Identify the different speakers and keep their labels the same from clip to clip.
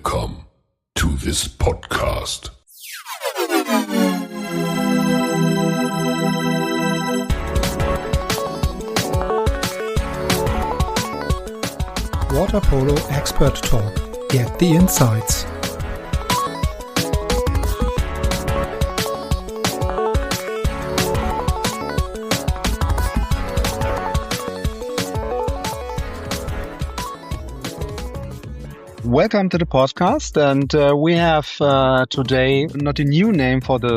Speaker 1: Welcome to this podcast.
Speaker 2: Waterpolo Expert Talk. Get the insights.
Speaker 3: Welcome to the podcast, and we have today not a new name for the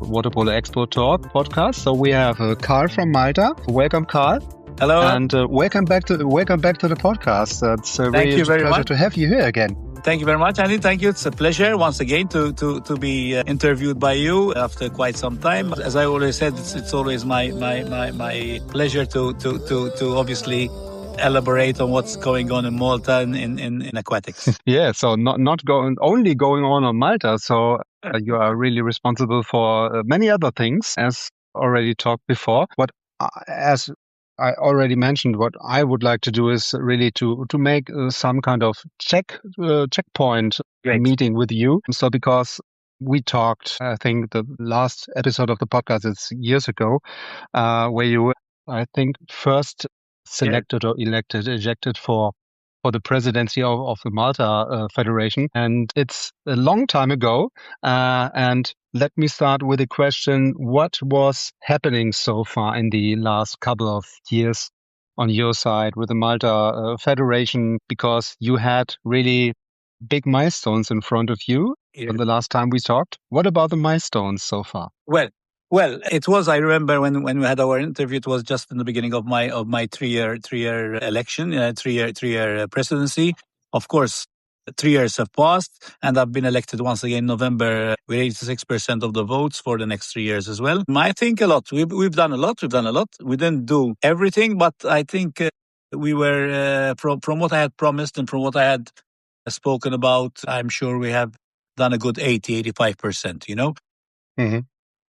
Speaker 3: Waterpolo Expert Talk podcast. So we have Karl from Malta. Welcome, Karl.
Speaker 4: Hello,
Speaker 3: and welcome back to the podcast. It's really a pleasure to have you here again.
Speaker 4: Thank you very much, Andy. Thank you. It's a pleasure once again to be interviewed by you after quite some time. As I always said, it's always my pleasure to obviously elaborate on what's going on in Malta in aquatics.
Speaker 3: Yeah, so not going on Malta. So you are really responsible for many other things, as already talked before. But as I already mentioned, what I would like to do is really to make some kind of checkpoint meeting with you. So because we talked, I think the last episode of the podcast is years ago, where you, I think, first selected or ejected for the presidency of the Malta Federation. And it's a long time ago. And let me start with a question. What was happening so far in the last couple of years on your side with the Malta Federation? Because you had really big milestones in front of you from the last time we talked. What about the milestones so far?
Speaker 4: Well, it was. I remember when we had our interview. It was just in the beginning of my three-year election, three-year presidency. Of course, 3 years have passed, and I've been elected once again in November with 86% of the votes for the next 3 years as well. I think a lot. We've done a lot. We didn't do everything, but I think we were from what I had promised and from what I had spoken about. I'm sure we have done a good 85%. You know.
Speaker 3: Mm-hmm.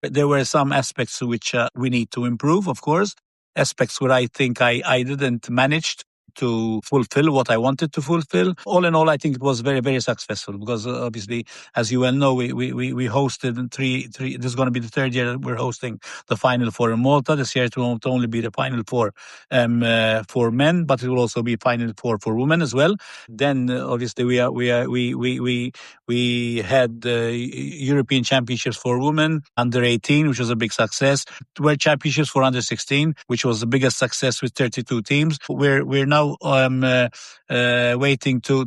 Speaker 4: There were some aspects which we need to improve, of course, aspects where I think I didn't manage to fulfill what I wanted to fulfill. All in all, I think it was very, very successful because obviously, as you well know, we hosted three. This is going to be the third year that we're hosting the Final Four in Malta. This year it won't only be the Final Four for men, but it will also be Final Four for women as well. Then obviously we had European Championships for women under 18, which was a big success. World Championships for under 16, which was the biggest success with 32 teams. We're now waiting to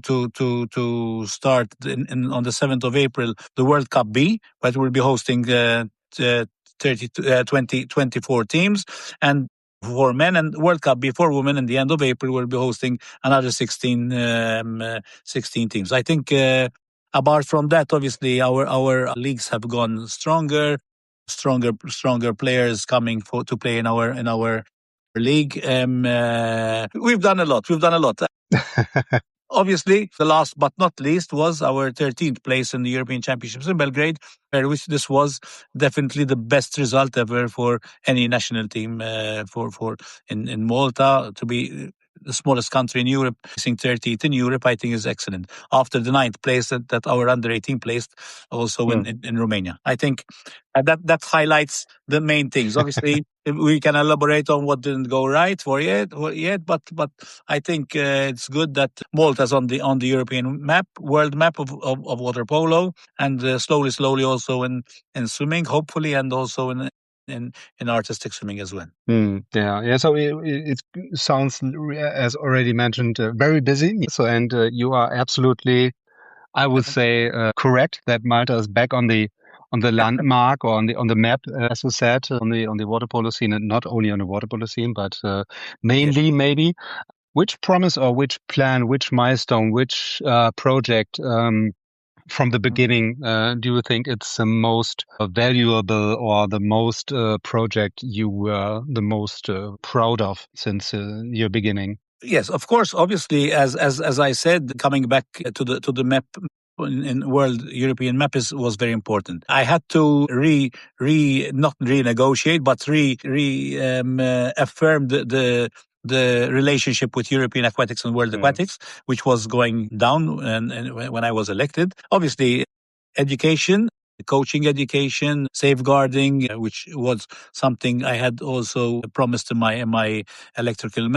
Speaker 4: start on the 7th of April the World Cup B, but we'll be hosting 24 teams, and for men, and World Cup B for women. In the end of April, we'll be hosting another 16 teams. I think apart from that, obviously our leagues have gone stronger players coming to play in our league. We've done a lot. Obviously, the last but not least was our 13th place in the European Championships in Belgrade, which this was definitely the best result ever for any national team in Malta. To be the smallest country in Europe, placing 30th in Europe, I think is excellent. After the 9th place that our under 18 placed also in Romania. I think that highlights the main things. Obviously, we can elaborate on what didn't go right yet, but I think it's good that Malta is on the European map, world map of water polo, and slowly also in swimming, hopefully, and also in artistic swimming as well.
Speaker 3: Yeah. So it sounds, as already mentioned, very busy. So and you are absolutely, I would say, correct that Malta is back on the landmark or on the map, as you said, on the water polo scene, and not only on the water polo scene, but mainly maybe. Which promise or which plan, which milestone, which project from the beginning do you think it's the most valuable or the most project you were the most proud of since your beginning?
Speaker 4: Yes, of course. Obviously, as I said, coming back to the map in world European map was very important. I had to not renegotiate, but affirm the the relationship with European Aquatics and World Aquatics, which was going down and when I was elected. Obviously, education, coaching education, safeguarding, which was something I had also promised in my electrical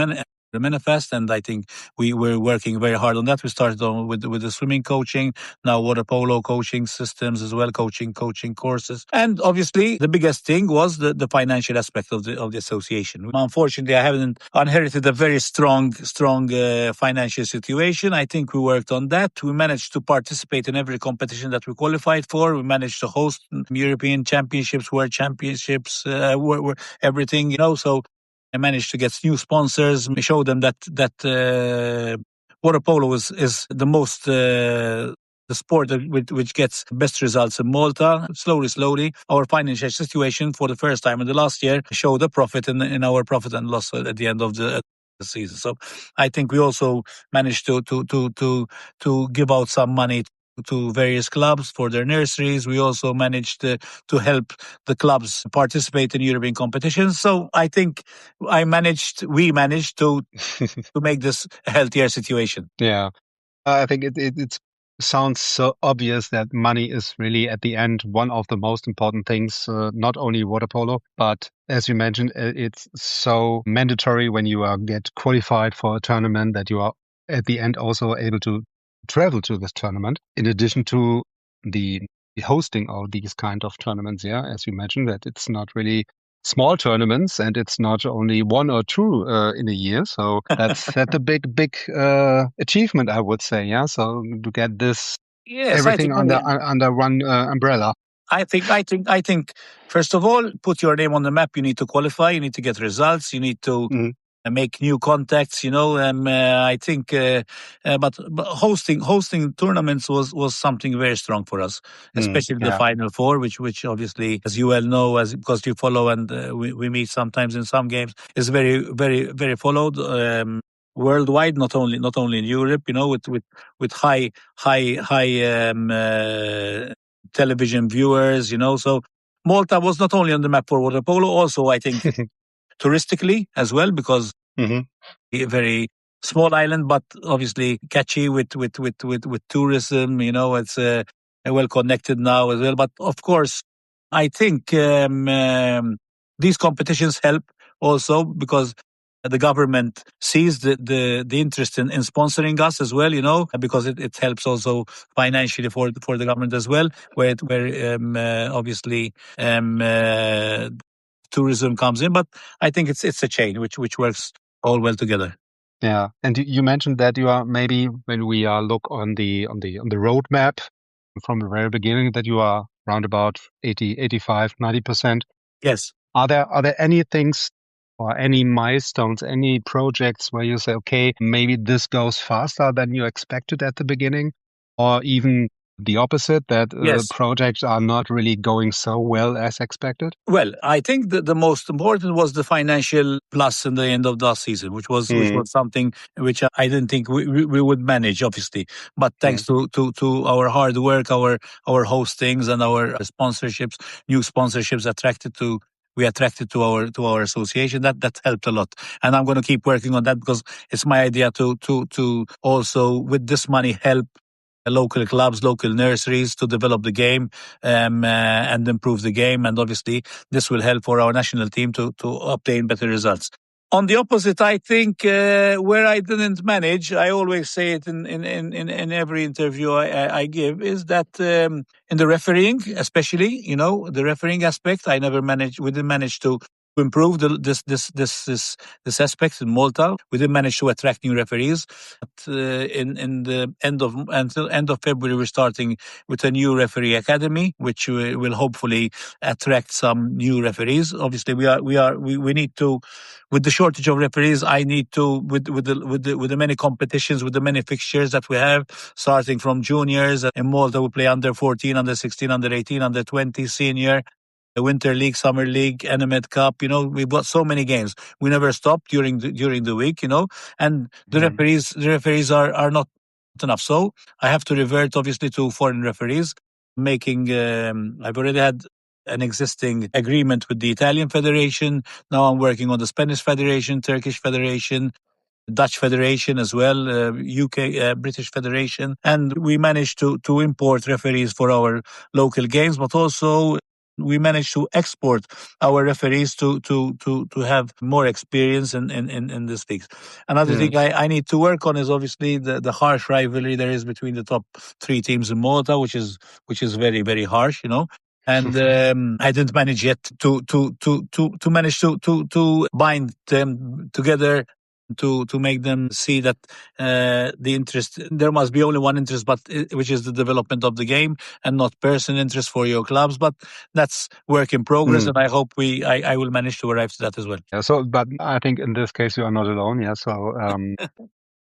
Speaker 4: manifest, and I think we were working very hard on that. We started on with the swimming coaching, now water polo coaching systems as well, coaching courses, and obviously the biggest thing was the financial aspect of the association. Unfortunately, I haven't inherited a very strong financial situation. I think we worked on that. We managed to participate in every competition that we qualified for. We managed to host European Championships, World Championships, everything, So I managed to get new sponsors, show them that water polo is the most the sport which gets best results in Malta. Slowly, our financial situation for the first time in the last year showed a profit in our profit and loss at the end of the season. So I think we also managed to give out some money to various clubs for their nurseries. We also managed to help the clubs participate in European competitions. So I think we managed to make this a healthier situation.
Speaker 3: Yeah. I think it sounds so obvious that money is really at the end one of the most important things, not only water polo, but as you mentioned, it's so mandatory when you get qualified for a tournament that you are at the end also able to travel to this tournament. In addition to the hosting of these kind of tournaments, yeah, as you mentioned, that it's not really small tournaments and it's not only one or two in a year. So that's a big achievement, I would say. Yeah. So to get this everything under one umbrella.
Speaker 4: I think. First of all, put your name on the map. You need to qualify. You need to get results. You need to make new contacts. I think, but hosting tournaments was something very strong for us, especially the Final Four, which obviously, as you well know, because you follow and we meet sometimes in some games, is very very followed. Worldwide, not only in Europe, with high television viewers, So Malta was not only on the map for water polo, also I think touristically as well, because a very small island, but obviously catchy with tourism. It's well connected now as well. But of course, I think these competitions help also because the government sees the interest in sponsoring us as well, because it helps also financially for the government as well, where obviously tourism comes in. But I think it's a chain which works all well together.
Speaker 3: Yeah, and you mentioned that you are maybe when we look on the roadmap from the very beginning that you are around about 80, 85, 90%.
Speaker 4: Yes.
Speaker 3: Are there any things or any milestones, any projects where you say, okay, maybe this goes faster than you expected at the beginning, or even the opposite, that projects are not really going so well as expected?
Speaker 4: Well, I think that the most important was the financial plus in the end of last season, which was something which I didn't think we would manage, obviously. But thanks to our hard work, our hostings and our sponsorships, new sponsorships we attracted to our association. That helped a lot, and I'm going to keep working on that because it's my idea to also with this money help local clubs, local nurseries to develop the game and improve the game, and obviously this will help for our national team to obtain better results. On the opposite, I think where I didn't manage, I always say it in every interview I give, is that in the refereeing, especially, the refereeing aspect, we didn't manage to improve this aspect in Malta. We didn't manage to attract new referees. But in the until end of February, we're starting with a new referee academy, which will hopefully attract some new referees. Obviously, we need to. With the shortage of referees, I need to with the many competitions, with the many fixtures that we have, starting from juniors in Malta, we play under 14, under 16, under 18, under 20, senior, the Winter League, Summer League, Enemed Cup. We've got so many games. We never stop during the week. And the referees are not enough. So I have to revert obviously to foreign referees. I've already had an existing agreement with the Italian Federation. Now I'm working on the Spanish Federation, Turkish Federation, Dutch Federation as well, UK, British Federation. And we managed to import referees for our local games, but also we managed to export our referees to have more experience in this league. Another thing I need to work on is obviously the harsh rivalry there is between the top 3 teams in Malta, which is very, very harsh, And I didn't manage yet to manage to bind them together, to make them see that the interest, there must be only one interest, but which is the development of the game and not personal interest for your clubs. But that's work in progress, and I hope I will manage to arrive to that as well.
Speaker 3: Yeah. So, but I think in this case you are not alone. Yeah. So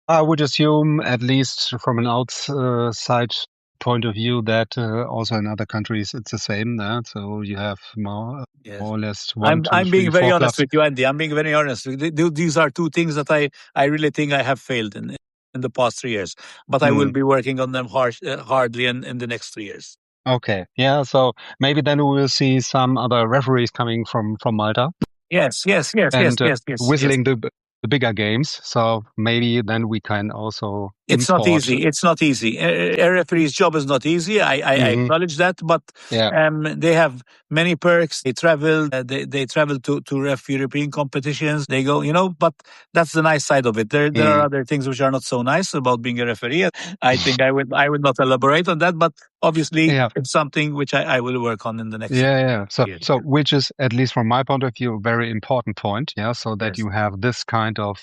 Speaker 3: I would assume, at least from an outside point of view, that also in other countries it's the same. So you have more or less one, two,
Speaker 4: I'm
Speaker 3: three,
Speaker 4: being very
Speaker 3: four
Speaker 4: honest
Speaker 3: clubs.
Speaker 4: with you, Andy. I'm being very honest. These are 2 things that I really think I have failed in the past 3 years, but I will be working on them hardly in the next 3 years.
Speaker 3: Okay. Yeah. So maybe then we will see some other referees coming from Malta.
Speaker 4: Yes.
Speaker 3: And whistling the bigger games. So maybe then we can also
Speaker 4: It's not
Speaker 3: import.
Speaker 4: easy. It's not easy. A referee's job is not easy. I acknowledge that, but they have many perks. They travel. They travel to ref European competitions. They go, but that's the nice side of it. There are other things which are not so nice about being a referee. I think I would not elaborate on that, but obviously it's something which I will work on in the next
Speaker 3: year.
Speaker 4: year.
Speaker 3: So which is, at least from my point of view, a very important point. Yeah. So that you have this kind of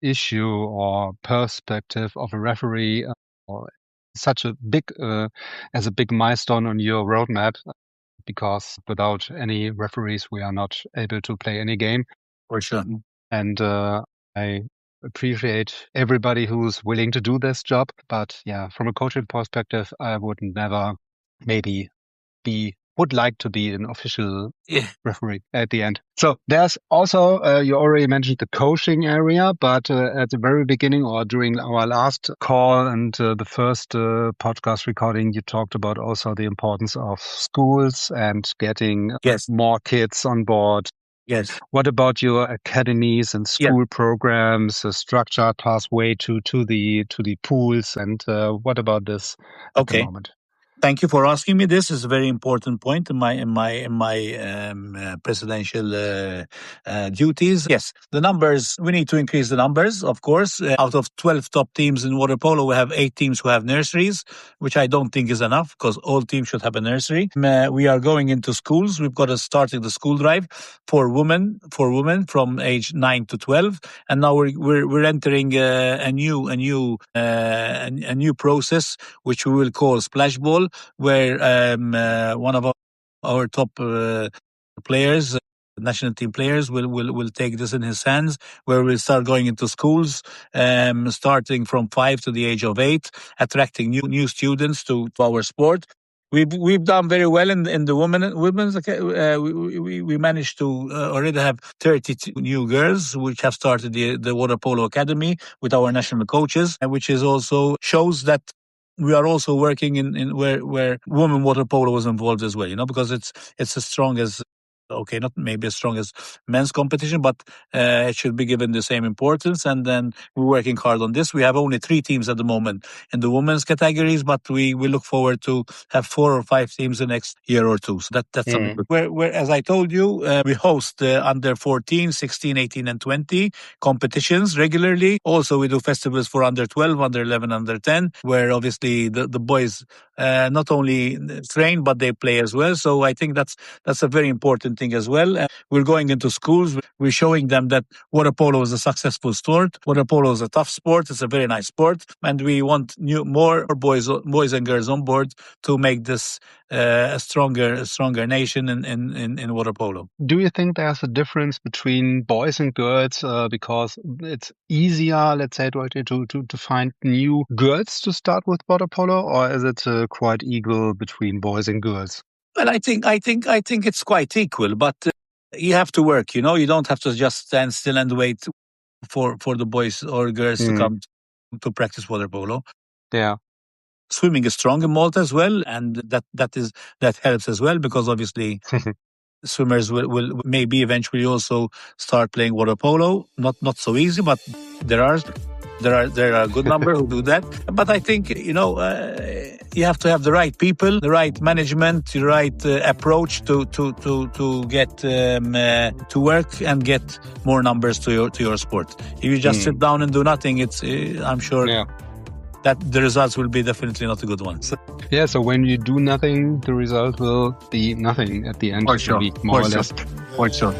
Speaker 3: issue or perspective of a referee or such a big as a big milestone on your roadmap, because without any referees we are not able to play any game.
Speaker 4: For sure.
Speaker 3: And I appreciate everybody who's willing to do this job, but yeah, from a coaching perspective, I would never maybe would like to be an official referee at the end. So there's also, you already mentioned the coaching area, but at the very beginning or during our last call and the first podcast recording, you talked about also the importance of schools and getting more kids on board.
Speaker 4: Yes.
Speaker 3: What about your academies and school programs, a structured pathway to the pools, and what about this at the moment?
Speaker 4: Thank you for asking me. This is a very important point in my presidential duties. Yes, the numbers, we need to increase the numbers, of course. Out of 12 top teams in water polo, we have 8 teams who have nurseries, which I don't think is enough, because all teams should have a nursery. We are going into schools. We've got to starting the school drive for women from age 9 to 12, and now we're entering a new process, which we will call Splash Ball, where one of our top players, national team players, will take this in his hands, where we'll start going into schools, starting from 5 to the age of 8, attracting new students to our sport. We've done very well in the women's. We managed to already have 32 new girls, which have started the water polo academy with our national coaches, and which is also shows that we are also working in where women water polo was involved as well, because it's as strong as, not maybe as strong as men's competition, but it should be given the same importance. And then we're working hard on this. We have only 3 teams at the moment in the women's categories, but we look forward to have 4 or 5 teams the next year or 2. So that's something good. Where, as I told you, we host under 14, 16, 18, and 20 competitions regularly. Also, we do festivals for under 12, under 11, under 10, where obviously the boys not only train, but they play as well. So I think that's a very important thing as well. We're going into schools. We're showing them that water polo is a successful sport. Water polo is a tough sport. It's a very nice sport, and we want more boys and girls on board to make this a stronger nation in water polo.
Speaker 3: Do you think there's a difference between boys and girls because it's easier, let's say, to find new girls to start with water polo, or is it quite equal between boys and girls?
Speaker 4: Well, I think it's quite equal, but you have to work. You don't have to just stand still and wait for the boys or girls to come to practice water polo.
Speaker 3: Yeah.
Speaker 4: Swimming is strong in Malta as well, and that helps as well, because obviously swimmers will maybe eventually also start playing water polo. Not so easy, but there are a good number who do that. But I think you have to have the right people, the right management, the right approach to get to work and get more numbers to your sport. If you just sit down and do nothing, it's I'm sure. Yeah. That the results will be definitely not a good one.
Speaker 3: Yeah, so when you do nothing, the result will be nothing at the end of the week, more or less.
Speaker 4: For sure.